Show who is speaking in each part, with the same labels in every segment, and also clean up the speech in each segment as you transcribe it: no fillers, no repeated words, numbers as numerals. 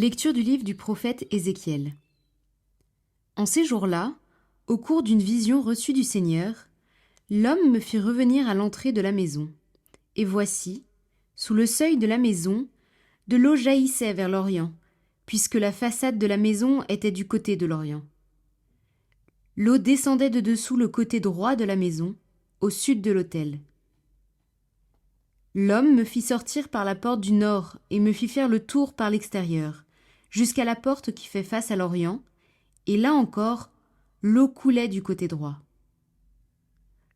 Speaker 1: Lecture du livre du prophète Ézéchiel. En ces jours-là, au cours d'une vision reçue du Seigneur, l'homme me fit revenir à l'entrée de la maison. Et voici, sous le seuil de la maison, de l'eau jaillissait vers l'Orient, puisque la façade de la maison était du côté de l'Orient. L'eau descendait de dessous le côté droit de la maison, au sud de l'autel. L'homme me fit sortir par la porte du nord et me fit faire le tour par l'extérieur, jusqu'à la porte qui fait face à l'Orient, et là encore, l'eau coulait du côté droit.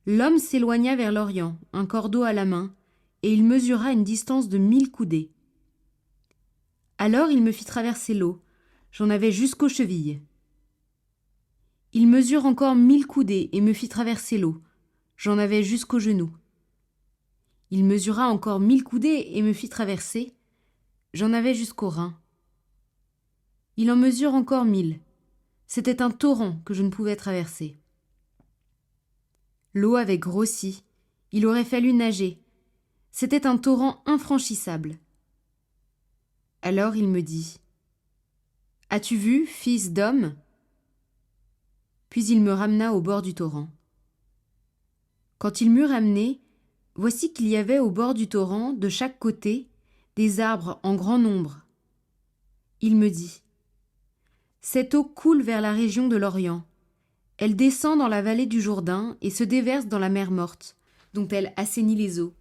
Speaker 1: L'homme s'éloigna vers l'Orient, un cordeau à la main, et il mesura une distance de 1000 coudées. Alors il me fit traverser l'eau, j'en avais jusqu'aux chevilles. Il mesure encore 1000 coudées et me fit traverser l'eau, j'en avais jusqu'aux genoux. Il mesura encore 1000 coudées et me fit traverser, j'en avais jusqu'aux reins. Il en mesure encore 1000. C'était un torrent que je ne pouvais traverser. L'eau avait grossi, il aurait fallu nager. C'était un torrent infranchissable. Alors il me dit : « As-tu vu, fils d'homme ? » Puis il me ramena au bord du torrent. Quand il m'eut ramené, voici qu'il y avait au bord du torrent, de chaque côté, des arbres en grand nombre. Il me dit : « Cette eau coule vers la région de l'Orient. Elle descend dans la vallée du Jourdain et se déverse dans la mer Morte, dont elle assainit les eaux.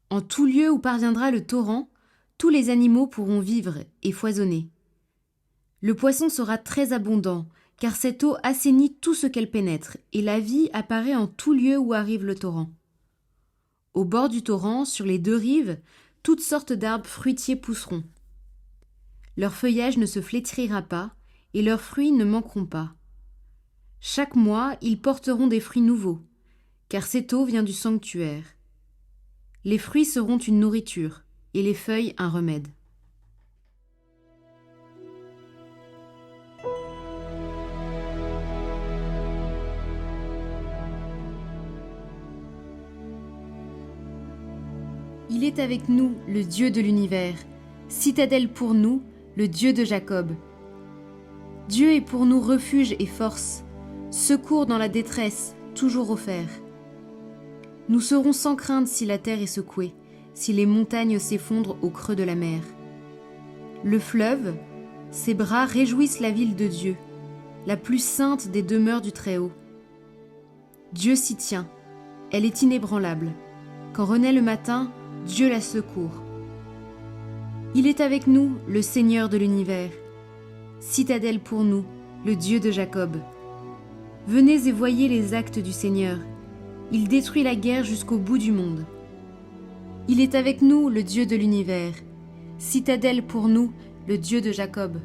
Speaker 1: En tout lieu où parviendra le torrent, tous les animaux pourront vivre et foisonner. Le poisson sera très abondant, car cette eau assainit tout ce qu'elle pénètre, et la vie apparaît en tout lieu où arrive le torrent. Au bord du torrent, sur les deux rives, toutes sortes d'arbres fruitiers pousseront. Leur feuillage ne se flétrira pas, et leurs fruits ne manqueront pas. Chaque mois, ils porteront des fruits nouveaux, car cette eau vient du sanctuaire. Les fruits seront une nourriture, et les feuilles un remède. Il est avec nous, le Dieu de l'univers, citadelle pour nous, le Dieu de Jacob. Dieu est pour nous refuge et force, secours dans la détresse, toujours offert. Nous serons sans crainte si la terre est secouée, si les montagnes s'effondrent au creux de la mer. Le fleuve, ses bras réjouissent la ville de Dieu, la plus sainte des demeures du Très-Haut. Dieu s'y tient, elle est inébranlable. Quand renaît le matin, Dieu la secourt. Il est avec nous, le Seigneur de l'univers, citadelle pour nous, le Dieu de Jacob. Venez et voyez les actes du Seigneur. Il détruit la guerre jusqu'au bout du monde. Il est avec nous, le Dieu de l'univers, citadelle pour nous, le Dieu de Jacob.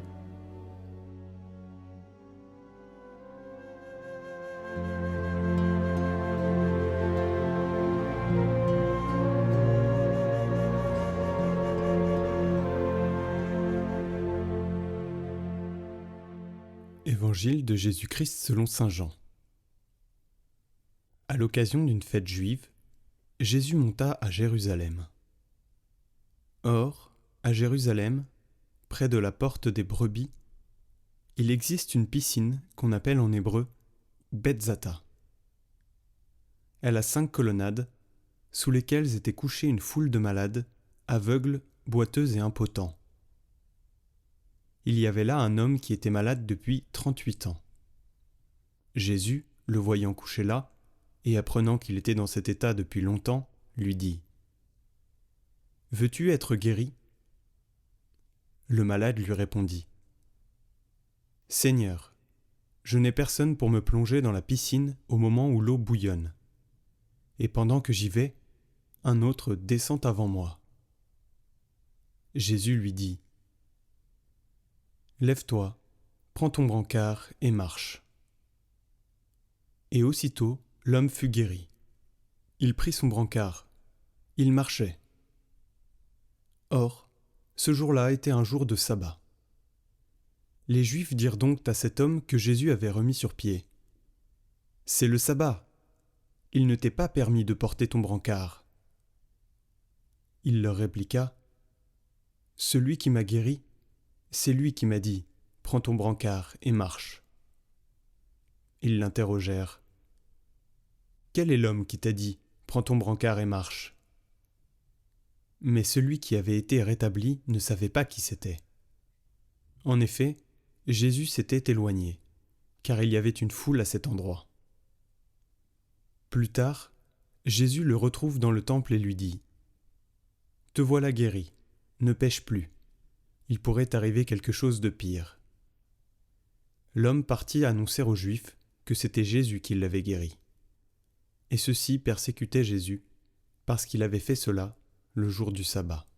Speaker 2: Évangile de Jésus-Christ selon saint Jean. À l'occasion d'une fête juive, Jésus monta à Jérusalem. Or, à Jérusalem, près de la porte des brebis, il existe une piscine qu'on appelle en hébreu Betzata. Elle a 5 colonnades, sous lesquelles était couchée une foule de malades, aveugles, boiteux et impotents. Il y avait là un homme qui était malade depuis 38 ans. Jésus, le voyant couché là, et apprenant qu'il était dans cet état depuis longtemps, lui dit : « Veux-tu être guéri ? » Le malade lui répondit : « Seigneur, je n'ai personne pour me plonger dans la piscine au moment où l'eau bouillonne. Et pendant que j'y vais, un autre descend avant moi. » Jésus lui dit : « Lève-toi, prends ton brancard et marche. » Et aussitôt, l'homme fut guéri. Il prit son brancard. Il marchait. Or, ce jour-là était un jour de sabbat. Les Juifs dirent donc à cet homme que Jésus avait remis sur pied : « C'est le sabbat. Il ne t'est pas permis de porter ton brancard. » Il leur répliqua : « Celui qui m'a guéri, c'est lui qui m'a dit « Prends ton brancard et marche ». Ils l'interrogèrent. « Quel est l'homme qui t'a dit « Prends ton brancard et marche » ?» Mais celui qui avait été rétabli ne savait pas qui c'était. En effet, Jésus s'était éloigné, car il y avait une foule à cet endroit. Plus tard, Jésus le retrouve dans le temple et lui dit « Te voilà guéri, ne pêche plus. Il pourrait t'arriver quelque chose de pire. » L'homme partit annoncer aux Juifs que c'était Jésus qui l'avait guéri. Et ceux-ci persécutaient Jésus, parce qu'il avait fait cela le jour du sabbat.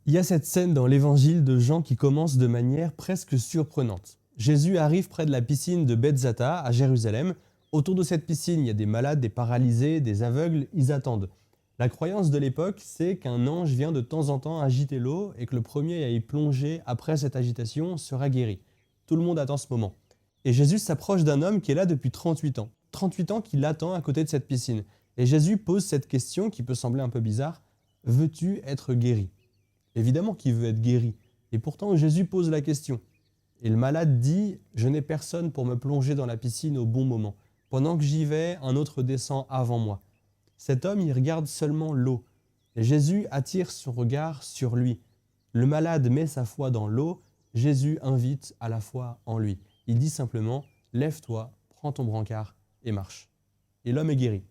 Speaker 3: Il y a cette scène dans l'évangile de Jean qui commence de manière presque surprenante. Jésus arrive près de la piscine de Bethzatha à Jérusalem. Autour de cette piscine, il y a des malades, des paralysés, des aveugles, ils attendent. La croyance de l'époque, c'est qu'un ange vient de temps en temps agiter l'eau et que le premier à y plonger après cette agitation sera guéri. Tout le monde attend ce moment. Et Jésus s'approche d'un homme qui est là depuis 38 ans. 38 ans qu'il attend à côté de cette piscine. Et Jésus pose cette question qui peut sembler un peu bizarre. « Veux-tu être guéri ?» Évidemment qu'il veut être guéri. Et pourtant, Jésus pose la question. Et le malade dit « Je n'ai personne pour me plonger dans la piscine au bon moment. Pendant que j'y vais, un autre descend avant moi. » Cet homme, il regarde seulement l'eau. Et Jésus attire son regard sur lui. Le malade met sa foi dans l'eau. Jésus invite à la foi en lui. Il dit simplement « Lève-toi, prends ton brancard et marche. » Et l'homme est guéri.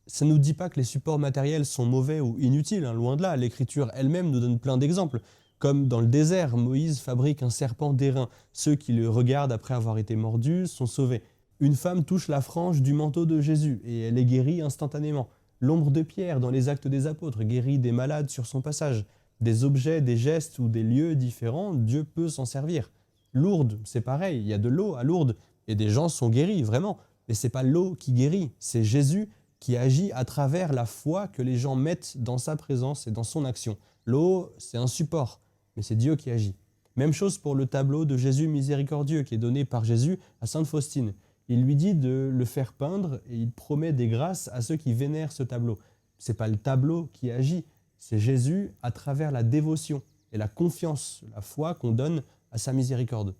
Speaker 3: Ça ne nous dit pas que les supports matériels sont mauvais ou inutiles, loin de là. L'Écriture elle-même nous donne plein d'exemples. Comme dans le désert, Moïse fabrique un serpent d'airain. Ceux qui le regardent après avoir été mordus sont sauvés. Une femme touche la frange du manteau de Jésus et elle est guérie instantanément. L'ombre de Pierre dans les Actes des Apôtres guérit des malades sur son passage. Des objets, des gestes ou des lieux différents, Dieu peut s'en servir. Lourdes, c'est pareil, il y a de l'eau à Lourdes et des gens sont guéris, vraiment. Mais ce n'est pas l'eau qui guérit, c'est Jésus qui agit à travers la foi que les gens mettent dans sa présence et dans son action. L'eau, c'est un support, mais c'est Dieu qui agit. Même chose pour le tableau de Jésus miséricordieux qui est donné par Jésus à Sainte Faustine. Il lui dit de le faire peindre et il promet des grâces à ceux qui vénèrent ce tableau. Ce n'est pas le tableau qui agit, c'est Jésus à travers la dévotion et la confiance, la foi qu'on donne à sa miséricorde.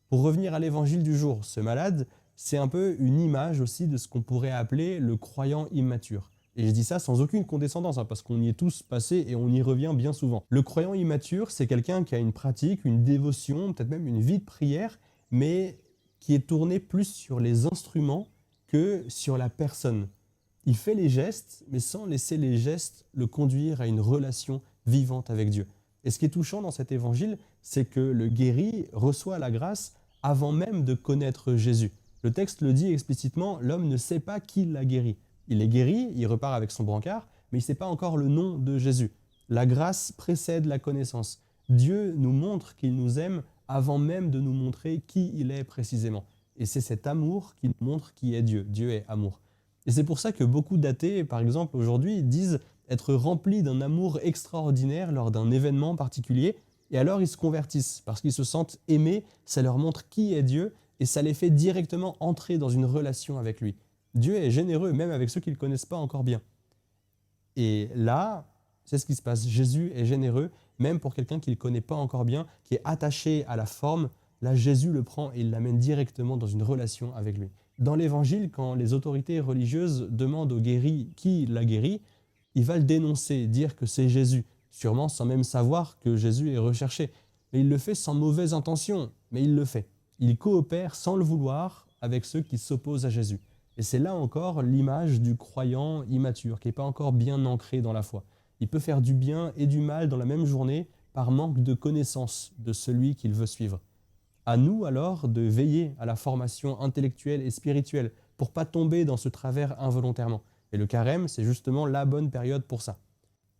Speaker 3: Pour revenir à l'évangile du jour, ce malade, c'est un peu une image aussi de ce qu'on pourrait appeler le croyant immature. Et je dis ça sans aucune condescendance, parce qu'on y est tous passés et on y revient bien souvent. Le croyant immature, c'est quelqu'un qui a une pratique, une dévotion, peut-être même une vie de prière, mais qui est tourné plus sur les instruments que sur la personne. Il fait les gestes, mais sans laisser les gestes le conduire à une relation vivante avec Dieu. Et ce qui est touchant dans cet évangile, c'est que le guéri reçoit la grâce avant même de connaître Jésus. Le texte le dit explicitement, l'homme ne sait pas qui l'a guéri. Il est guéri, il repart avec son brancard, mais il ne sait pas encore le nom de Jésus. La grâce précède la connaissance. Dieu nous montre qu'il nous aime avant même de nous montrer qui il est précisément. Et c'est cet amour qui nous montre qui est Dieu. Dieu est amour. Et c'est pour ça que beaucoup d'athées, par exemple aujourd'hui, disent être remplis d'un amour extraordinaire lors d'un événement particulier, et alors ils se convertissent, parce qu'ils se sentent aimés, ça leur montre qui est Dieu, et ça les fait directement entrer dans une relation avec lui. Dieu est généreux, même avec ceux qui ne le connaissent pas encore bien. Et là, c'est ce qui se passe. Jésus est généreux, même pour quelqu'un qui ne le connaît pas encore bien, qui est attaché à la forme. Là, Jésus le prend et il l'amène directement dans une relation avec lui. Dans l'Évangile, quand les autorités religieuses demandent au guéri qui l'a guéri, il va le dénoncer, dire que c'est Jésus, sûrement sans même savoir que Jésus est recherché. Mais il le fait sans mauvaise intention, mais il le fait. Il coopère sans le vouloir avec ceux qui s'opposent à Jésus. Et c'est là encore l'image du croyant immature, qui n'est pas encore bien ancré dans la foi. Il peut faire du bien et du mal dans la même journée par manque de connaissance de celui qu'il veut suivre. À nous alors de veiller à la formation intellectuelle et spirituelle pour ne pas tomber dans ce travers involontairement. Et le carême, c'est justement la bonne période pour ça.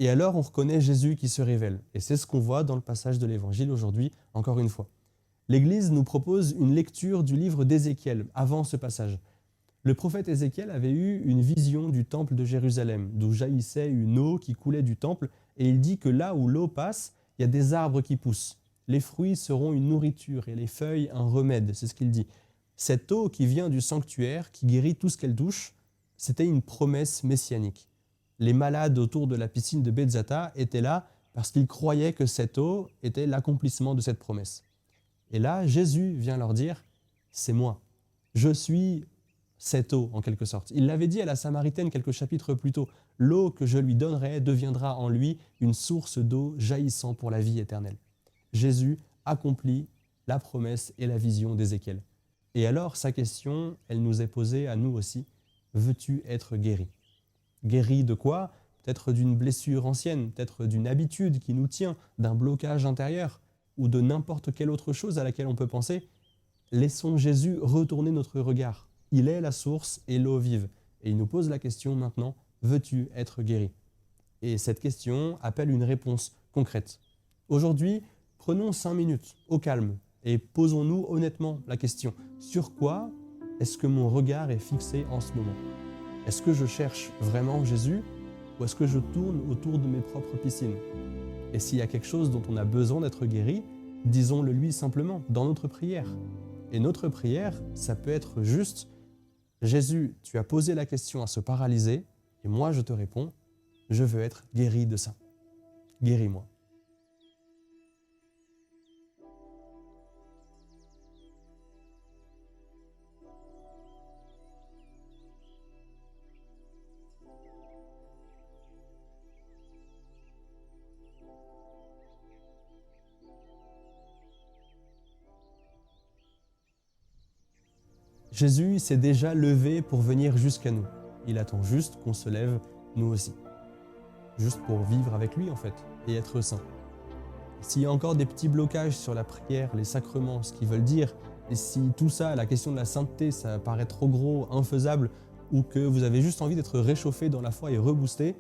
Speaker 3: Et alors on reconnaît Jésus qui se révèle. Et c'est ce qu'on voit dans le passage de l'Évangile aujourd'hui, encore une fois. L'Église nous propose une lecture du livre d'Ézéchiel avant ce passage. Le prophète Ézéchiel avait eu une vision du temple de Jérusalem, d'où jaillissait une eau qui coulait du temple, et il dit que là où l'eau passe, il y a des arbres qui poussent. Les fruits seront une nourriture et les feuilles un remède, c'est ce qu'il dit. Cette eau qui vient du sanctuaire, qui guérit tout ce qu'elle touche, c'était une promesse messianique. Les malades autour de la piscine de Bethzatha étaient là parce qu'ils croyaient que cette eau était l'accomplissement de cette promesse. Et là, Jésus vient leur dire « C'est moi, je suis cette eau en quelque sorte ». Il l'avait dit à la Samaritaine quelques chapitres plus tôt, « L'eau que je lui donnerai deviendra en lui une source d'eau jaillissant pour la vie éternelle ». Jésus accomplit la promesse et la vision d'Ézéchiel. Et alors, sa question, elle nous est posée à nous aussi. Veux-tu être guéri ? Guéri de quoi ? Peut-être d'une blessure ancienne, peut-être d'une habitude qui nous tient, d'un blocage intérieur ou de n'importe quelle autre chose à laquelle on peut penser. Laissons Jésus retourner notre regard. Il est la source et l'eau vive. Et il nous pose la question maintenant, veux-tu être guéri ? Et cette question appelle une réponse concrète. Aujourd'hui, prenons 5 minutes au calme et posons-nous honnêtement la question. Sur quoi est-ce que mon regard est fixé en ce moment ? Est-ce que je cherche vraiment Jésus ou est-ce que je tourne autour de mes propres piscines ? Et s'il y a quelque chose dont on a besoin d'être guéri, disons-le lui simplement dans notre prière. Et notre prière, ça peut être juste « Jésus, tu as posé la question à ce paralysé et moi je te réponds, je veux être guéri de ça. Guéris-moi. » Jésus s'est déjà levé pour venir jusqu'à nous. Il attend juste qu'on se lève, nous aussi. Juste pour vivre avec lui, en fait, et être saint. S'il y a encore des petits blocages sur la prière, les sacrements, ce qu'ils veulent dire, et si tout ça, la question de la sainteté, ça paraît trop gros, infaisable, ou que vous avez juste envie d'être réchauffé dans la foi et reboosté,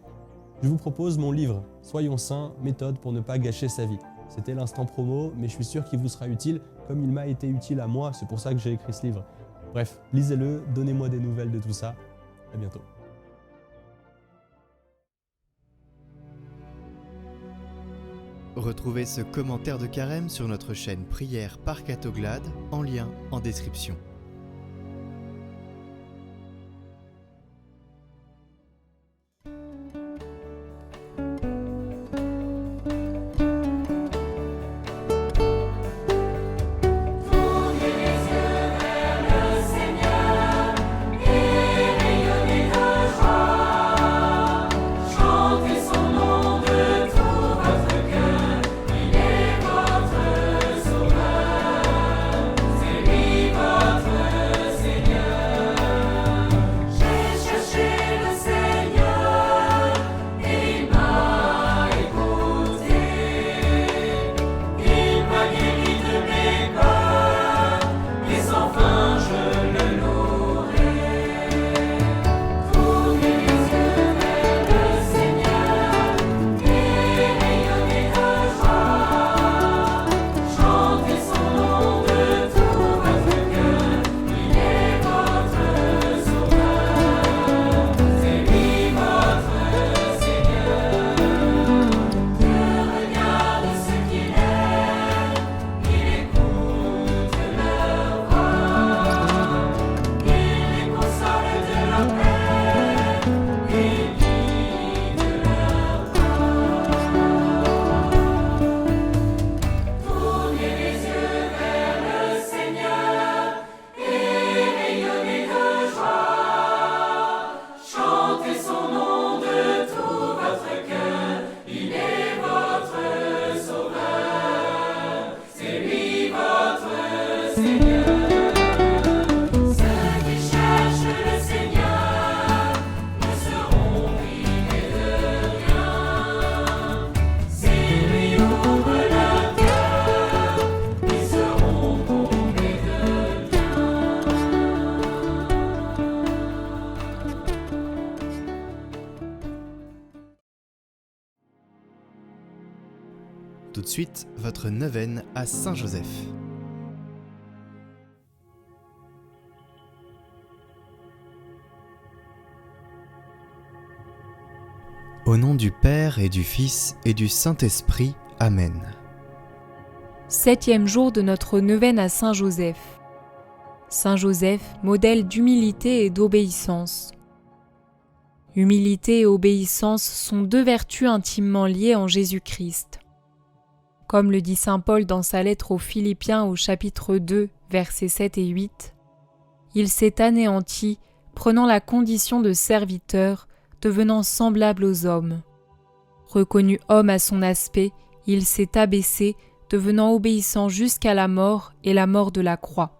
Speaker 3: je vous propose mon livre « Soyons saints, méthode pour ne pas gâcher sa vie ». C'était l'instant promo, mais je suis sûr qu'il vous sera utile, comme il m'a été utile à moi, c'est pour ça que j'ai écrit ce livre. Bref, lisez-le, donnez-moi des nouvelles de tout ça. À bientôt.
Speaker 4: Retrouvez ce commentaire de Carême sur notre chaîne Prière par Catoglade en lien en description. Tout de suite, votre neuvaine à Saint-Joseph. Au nom du Père et du Fils et du Saint-Esprit, Amen.
Speaker 5: 7e jour de notre neuvaine à Saint Joseph. Saint Joseph, modèle d'humilité et d'obéissance. Humilité et obéissance sont deux vertus intimement liées en Jésus-Christ. Comme le dit saint Paul dans sa lettre aux Philippiens au chapitre 2, versets 7 et 8, « Il s'est anéanti, prenant la condition de serviteur, devenant semblable aux hommes. Reconnu homme à son aspect, il s'est abaissé, devenant obéissant jusqu'à la mort et la mort de la croix. »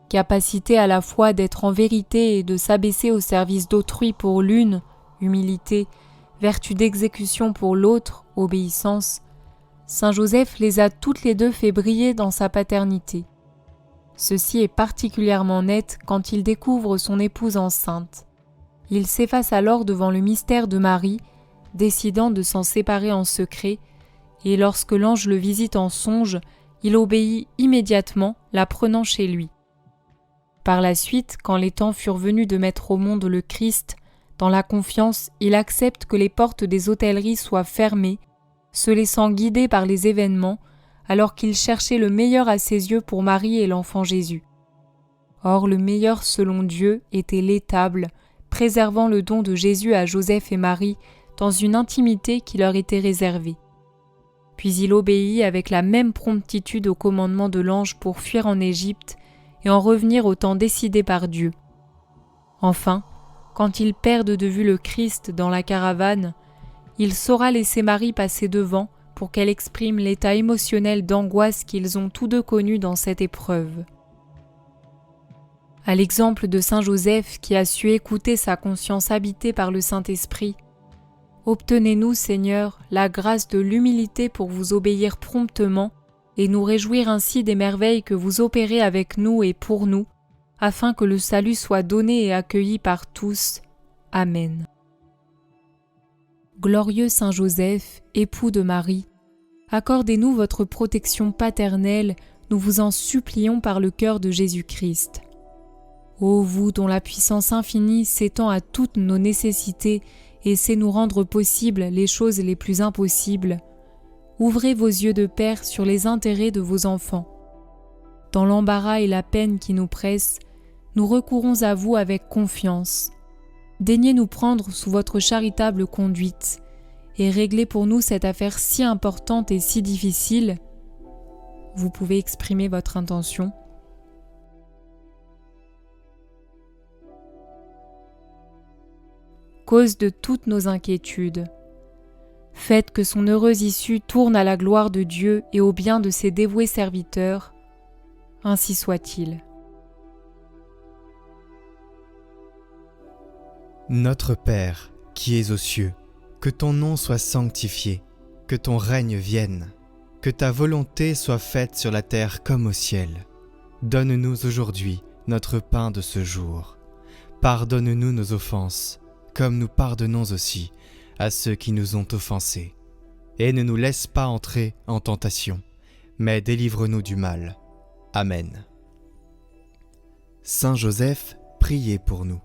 Speaker 5: Capacité à la fois d'être en vérité et de s'abaisser au service d'autrui pour l'une, humilité, vertu d'exécution pour l'autre, obéissance, Saint Joseph les a toutes les deux fait briller dans sa paternité. Ceci est particulièrement net quand il découvre son épouse enceinte. Il s'efface alors devant le mystère de Marie, décidant de s'en séparer en secret, et lorsque l'ange le visite en songe, il obéit immédiatement, la prenant chez lui. Par la suite, quand les temps furent venus de mettre au monde le Christ, dans la confiance, il accepte que les portes des hôtelleries soient fermées, se laissant guider par les événements, alors qu'il cherchait le meilleur à ses yeux pour Marie et l'enfant Jésus. Or, le meilleur selon Dieu était l'étable, préservant le don de Jésus à Joseph et Marie dans une intimité qui leur était réservée. Puis il obéit avec la même promptitude au commandement de l'ange pour fuir en Égypte et en revenir au temps décidé par Dieu. Enfin, quand ils perdent de vue le Christ dans la caravane, il saura laisser Marie passer devant pour qu'elle exprime l'état émotionnel d'angoisse qu'ils ont tous deux connu dans cette épreuve. À l'exemple de Saint Joseph qui a su écouter sa conscience habitée par le Saint-Esprit, obtenez-nous, Seigneur, la grâce de l'humilité pour vous obéir promptement et nous réjouir ainsi des merveilles que vous opérez avec nous et pour nous, afin que le salut soit donné et accueilli par tous. Amen. Glorieux Saint Joseph, époux de Marie, accordez-nous votre protection paternelle, nous vous en supplions par le cœur de Jésus-Christ. Ô vous dont la puissance infinie s'étend à toutes nos nécessités et sait nous rendre possibles les choses les plus impossibles, ouvrez vos yeux de Père sur les intérêts de vos enfants. Dans l'embarras et la peine qui nous pressent, nous recourons à vous avec confiance. Daignez nous prendre sous votre charitable conduite et réglez pour nous cette affaire si importante et si difficile. Vous pouvez exprimer votre intention. Cause de toutes nos inquiétudes. Faites que son heureuse issue tourne à la gloire de Dieu et au bien de ses dévoués serviteurs. Ainsi soit-il.
Speaker 4: Notre Père, qui es aux cieux, que ton nom soit sanctifié, que ton règne vienne, que ta volonté soit faite sur la terre comme au ciel. Donne-nous aujourd'hui notre pain de ce jour. Pardonne-nous nos offenses, comme nous pardonnons aussi à ceux qui nous ont offensés. Et ne nous laisse pas entrer en tentation, mais délivre-nous du mal. Amen. Saint Joseph, priez pour nous.